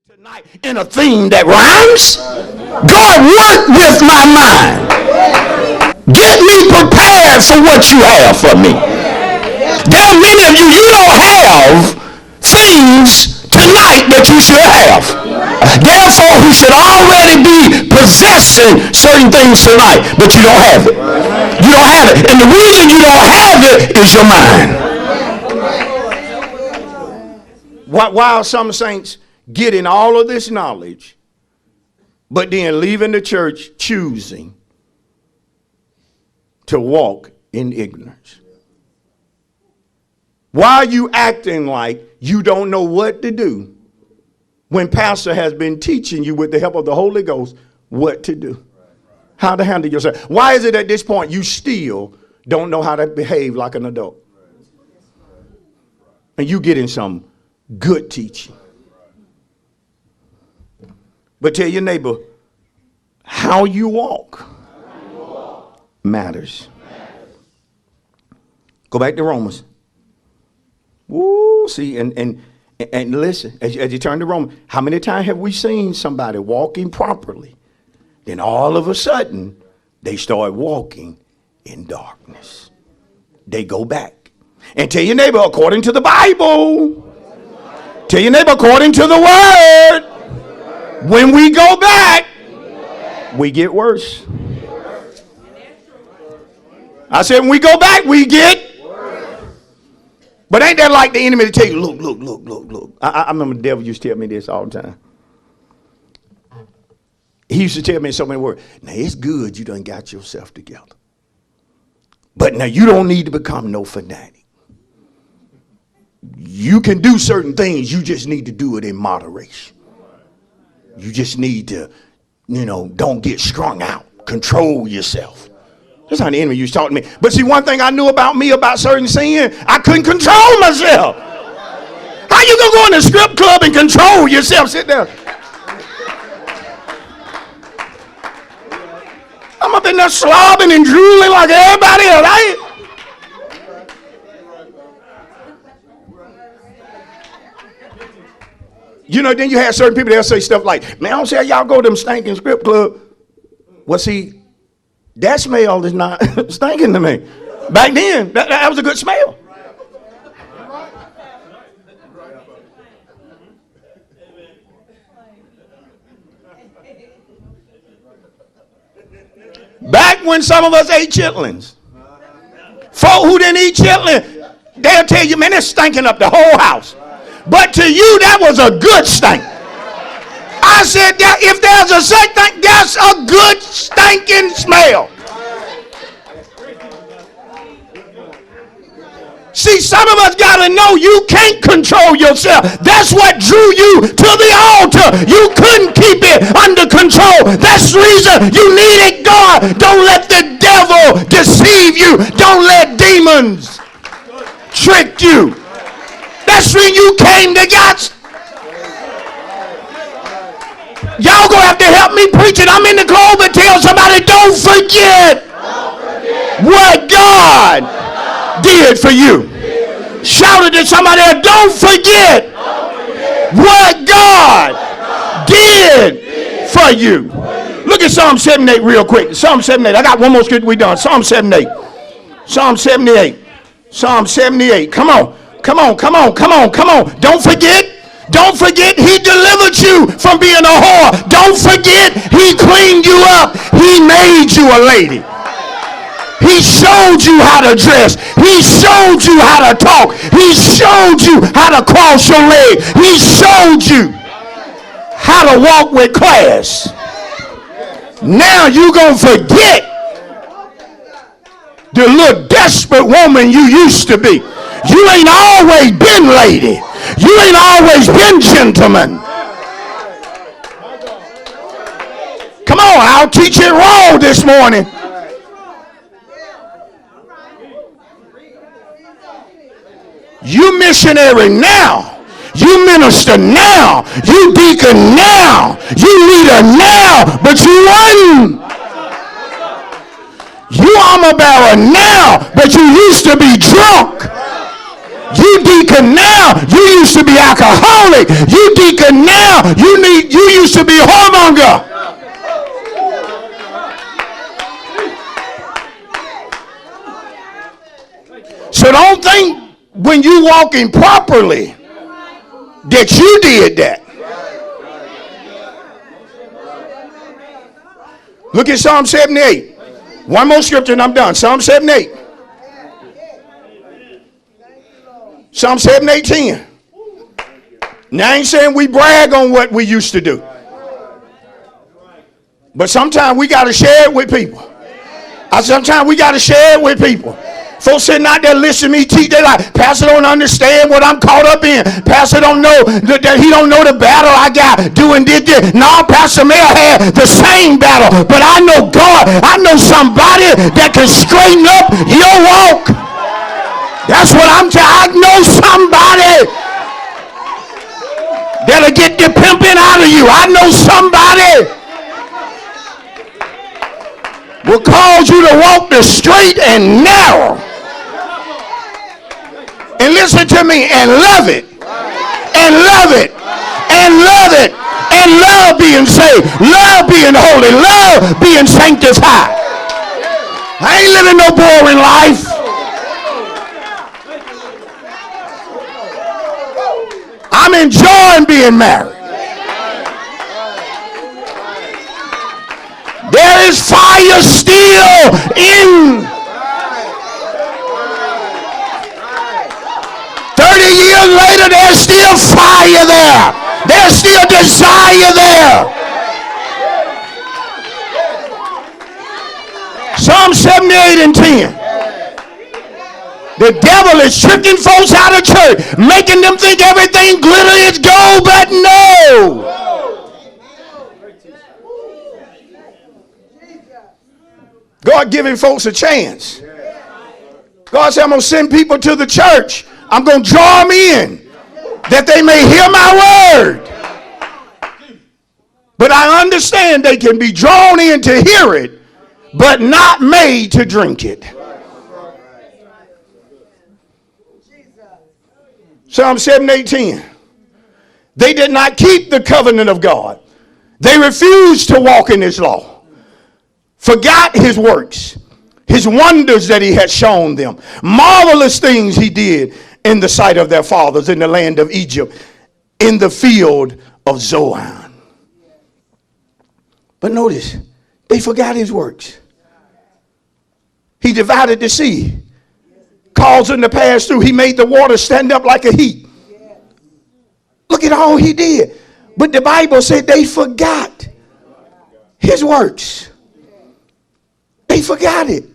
Tonight, in a theme that rhymes, God, work with my mind. Get me prepared for what you have for me. There are many of you, you don't have things tonight that you should have. Therefore, we should already be possessing certain things tonight, but you don't have it. You don't have it. And the reason you don't have it is your mind. Why are some saints getting all of this knowledge, but then leaving the church choosing to walk in ignorance? Why are you acting like you don't know what to do when pastor has been teaching you with the help of the Holy Ghost what to do, how to handle yourself? Why is it at this point you still don't know how to behave like an adult? And you getting some good teaching. But tell your neighbor, how you walk matters. Go back to Romans. Woo, see, and listen, as you turn to Romans, how many times have we seen somebody walking properly? Then all of a sudden, they start walking in darkness. They go back. And tell your neighbor, according to the Bible. Tell your neighbor, according to the Word. When we go back, we get worse. I said, when we go back, we get worse. But ain't that like the enemy to tell you, look. I remember the devil used to tell me this all the time. He used to tell me in so many words, now it's good you done got yourself together. But now you don't need to become no fanatic. You can do certain things, you just need to do it in moderation. You just need to, don't get strung out. Control yourself. That's how the enemy used to talk to me. But see, one thing I knew about me about certain sin, I couldn't control myself. How you gonna go in a strip club and control yourself? Sit down. I'm up in there slobbing and drooling like everybody else. Then you have certain people that say stuff like, man, I don't see how y'all go to them stinking strip club. Well, see, that smell is not stinking to me. Back then, that was a good smell. Back when some of us ate chitlins. Folk who didn't eat chitlins, they'll tell you, man, it's stinking up the whole house. But to you, that was a good stink. I said that if there's a stink, that's a good stinking smell. See, some of us got to know you can't control yourself. That's what drew you to the altar. You couldn't keep it under control. That's the reason you needed God. Don't let the devil deceive you. Don't let demons trick you. That's when you came to God. Y'all gonna have to help me preach it. I'm in the globe and tell somebody, don't forget what God did for you. Shout it to somebody else, don't forget what God did for you. Look at Psalm 78 real quick. Psalm 78. I got one more scripture we done. Psalm 78. Psalm 78. Psalm 78. Come on. Don't forget he delivered you from being a whore. Don't forget he cleaned you up. He made you a lady. He showed you how to dress. He showed you how to talk. He showed you how to cross your leg. He showed you how to walk with class. Now you gonna forget the little desperate woman you used to be. You ain't always been lady. You ain't always been gentleman. Come on, I'll teach it wrong this morning. You missionary now. You minister now. You deacon now. You leader now. But you wasn't. You armor bearer now. But you used to be drunk. You deacon now. You used to be alcoholic. You deacon now. You used to be whoremonger. So don't think when you walking properly that you did that. Look at Psalm 78. One more scripture and I'm done. Psalm 78. Psalm 78:10. Now I ain't saying we brag on what we used to do. But sometimes we got to share it with people. Sometimes we got to share it with people. Folks sitting out there listening to me teach, they like, Pastor don't understand what I'm caught up in. Pastor don't know that he don't know the battle I got doing this. No, Pastor may have had the same battle, but I know God. I know somebody that can straighten up your walk. That's what I'm telling. I know somebody that'll get the pimping out of you. I know somebody will cause you to walk the straight and narrow. And listen to me, and love it. And love it. And love it. And love being saved. Love being holy. Love being sanctified. I ain't living no boring life. I'm enjoying being married. There is fire still in. 30 years later, there's still fire there. There's still desire there. Psalm 78:10. The devil is tricking folks out of church, making them think everything glitter is gold, but no. God giving folks a chance. God said, I'm going to send people to the church. I'm going to draw them in that they may hear my word. But I understand they can be drawn in to hear it, but not made to drink it. Psalm 78:10. They did not keep the covenant of God. They refused to walk in his law. Forgot his works, his wonders that he had shown them. Marvelous things he did in the sight of their fathers in the land of Egypt, in the field of Zoan. But notice, they forgot his works. He divided the sea, caused them to pass through. He made the water stand up like a heap. Look at all he did. But the Bible said they forgot his works. They forgot it.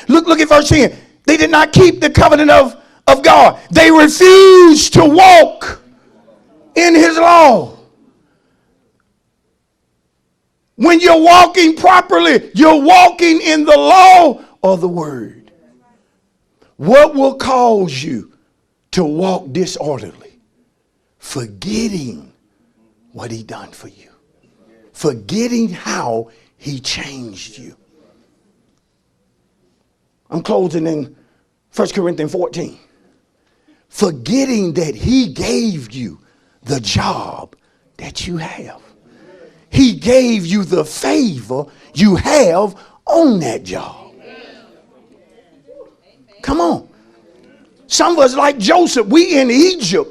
Look at verse 10. They did not keep the covenant of God. They refused to walk in his law. When you're walking properly, you're walking in the law of the word. What will cause you to walk disorderly? Forgetting what he done for you. Forgetting how he changed you. I'm closing in 1 Corinthians 14. Forgetting that he gave you the job that you have. He gave you the favor you have on that job. Come on. Some of us like Joseph, we in Egypt,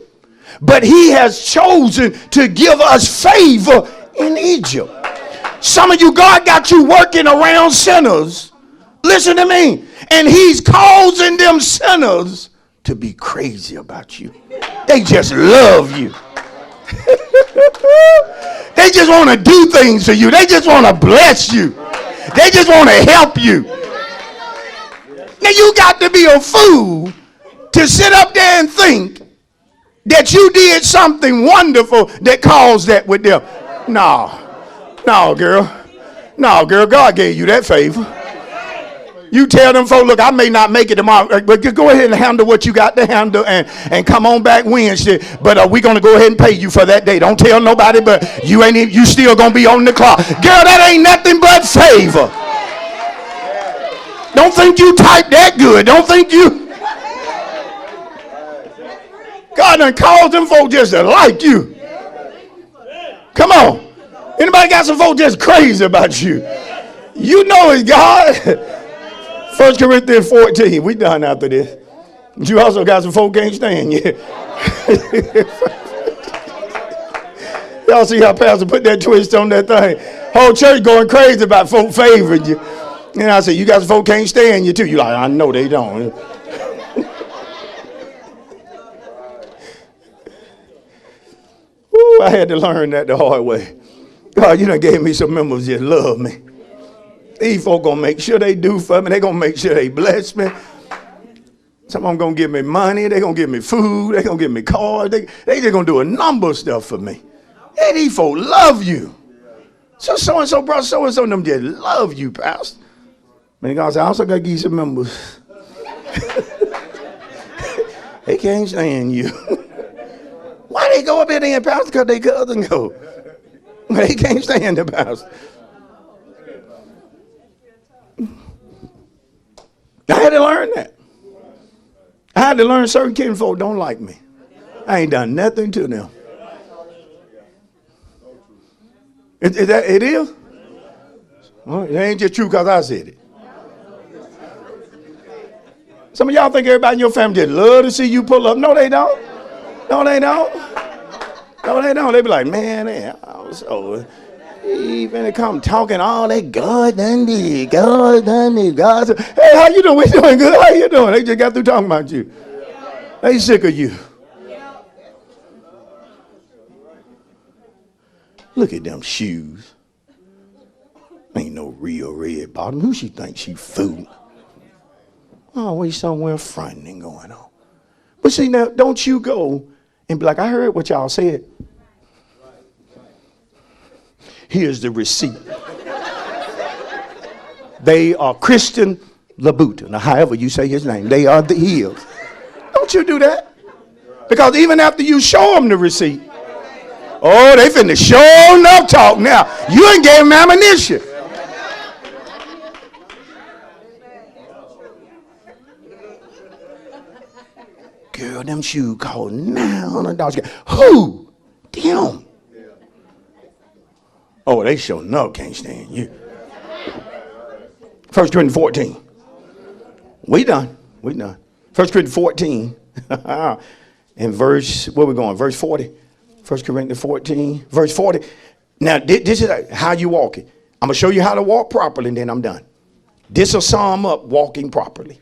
but he has chosen to give us favor in Egypt. Some of you, God got you working around sinners. Listen to me. And he's causing them sinners to be crazy about you. They just love you. They just want to do things for you. They just want to bless you. They just want to help you. Now you got to be a fool to sit up there and think that you did something wonderful that caused that with them. No, girl. No, girl, God gave you that favor. You tell them folks, look, I may not make it tomorrow, but go ahead and handle what you got to handle and come on back Wednesday. But we're going to go ahead and pay you for that day. Don't tell nobody, but you still going to be on the clock. Girl, that ain't nothing but favor. Don't think you type that good. Don't think you. God done caused them folks just to like you. Come on. Anybody got some folks just crazy about you? You know it's God. 1 Corinthians 14. We done after this. You also got some folk can't stand you. Y'all see how Pastor put that twist on that thing? Whole church going crazy about folk favoring you. And I said, you got some folk can't stand you too. You like, I know they don't. Ooh, I had to learn that the hard way. God, you done gave me some members that love me. These folk gonna make sure they do for me. They gonna make sure they bless me. Some of them gonna give me money. They gonna give me food. They gonna give me cars. They just gonna do a number of stuff for me. Hey, these folk love you. So-and-so, bro, so-and-so, them just love you, Pastor. And God said, I also gotta give you some members. They can't stand you. Why they go up there and Pastor? Because they cousin go. They can't stand the Pastor. I had to learn that. I had to learn certain kinfolk don't like me. I ain't done nothing to them. It is? Well, it ain't just true because I said it. Some of y'all think everybody in your family just love to see you pull up. No, they don't. No, they don't. No, they don't. They be like, man, even they come talking all that God done did. God done did. God said, hey, how you doing? We doing good. How you doing? They just got through talking about you. They sick of you. Look at them shoes. Ain't no real red bottom. Who she thinks she fooling? Always somewhere fronting going on. But see now, don't you go and be like, I heard what y'all said. Here's the receipt. They are Christian Louboutin, or however you say his name. They are the heels. Don't you do that. Because even after you show them the receipt, oh, they finna show enough talk now. You ain't gave them ammunition. Girl, them shoes cost $900. Who? Them. Oh, they sure enough can't stand you. 1 Corinthians 14. We done. 1 Corinthians 14. In verse, where we going? Verse 40. 1 Corinthians 14, verse 40. Now, this is how you walk it. I'm going to show you how to walk properly, and then I'm done. This will sum up walking properly.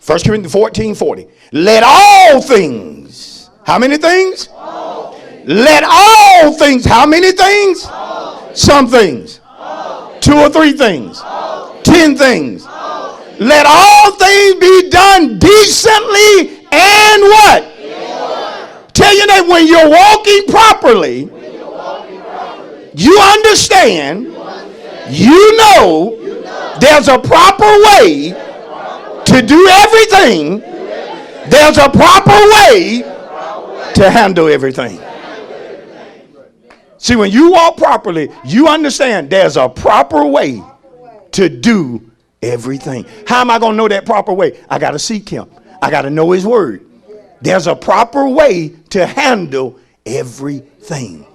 1 Corinthians 14, 40. Let all things, how many things? All things. Let all things, how many things? All things. Some things. All things. 2 or 3 things. All things. 10 things. All things. Let all things be done decently and what? Tell you that when you're walking properly, you understand, you know, there's a proper way to do everything. There's a proper way to handle everything. See, when you walk properly, you understand there's a proper way to do everything. How am I going to know that proper way? I got to seek him. I got to know his word. There's a proper way to handle everything.